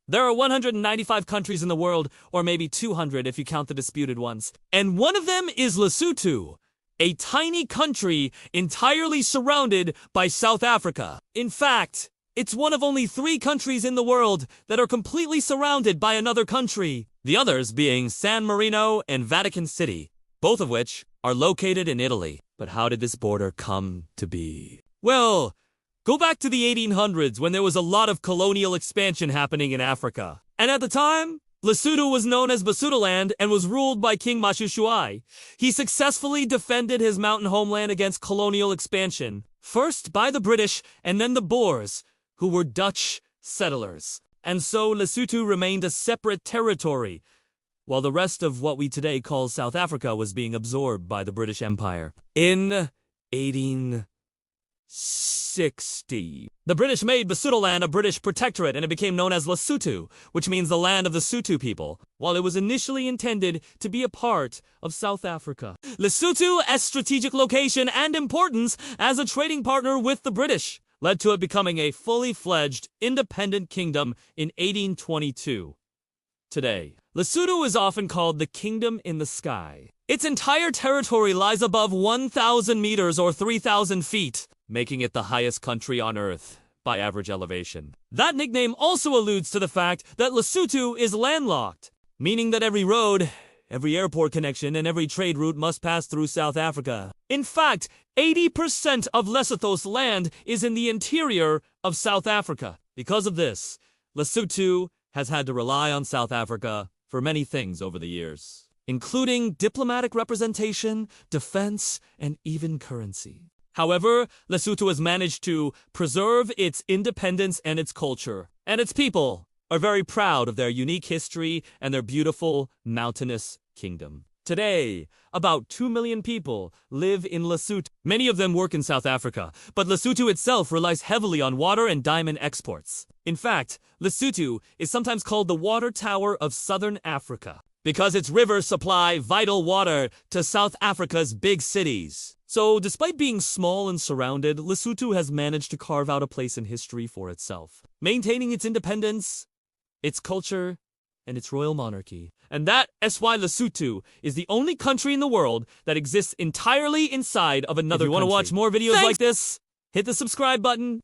There are 195 countries in the world, or maybe 200 if you count the disputed ones. And one of them is Lesotho, a tiny country entirely surrounded by South Africa. In fact, it's one of only 3 countries in the world that are completely surrounded by another country. The others being San Marino and Vatican City, both of which are located in Italy. But how did this border come to be? Well, go back to the 1800s when there was a lot of colonial expansion happening in Africa. And at the time, Lesotho was known as Basutoland and was ruled by King Mashushuai. He successfully defended his mountain homeland against colonial expansion, first by the British and then the Boers, who were Dutch settlers. And so Lesotho remained a separate territory, while the rest of what we today call South Africa was being absorbed by the British Empire. In 1860, the British made Basutoland a British protectorate and it became known as Lesotho, which means the land of the Sotho people, while it was initially intended to be a part of South Africa. Lesotho's strategic location and importance as a trading partner with the British led to it becoming a fully fledged independent kingdom in 1822. Today, Lesotho is often called the Kingdom in the Sky. Its entire territory lies above 1,000 meters or 3,000 feet, making it the highest country on Earth by average elevation. That nickname also alludes to the fact that Lesotho is landlocked, meaning that every road, every airport connection, and every trade route must pass through South Africa. In fact, 80% of Lesotho's land is in the interior of South Africa. Because of this, Lesotho has had to rely on South Africa for many things over the years, including diplomatic representation, defense, and even currency. However, Lesotho has managed to preserve its independence and its culture, and its people are very proud of their unique history and their beautiful mountainous kingdom. Today, about 2 million people live in Lesotho. Many of them work in South Africa, but Lesotho itself relies heavily on water and diamond exports. In fact, Lesotho is sometimes called the water tower of southern Africa because its rivers supply vital water to South Africa's big cities. So, despite being small and surrounded, Lesotho has managed to carve out a place in history for itself, maintaining its independence, its culture, and its royal monarchy. And that is why Lesotho is the only country in the world that exists entirely inside of another country. If you want to watch more videos like this, hit the subscribe button.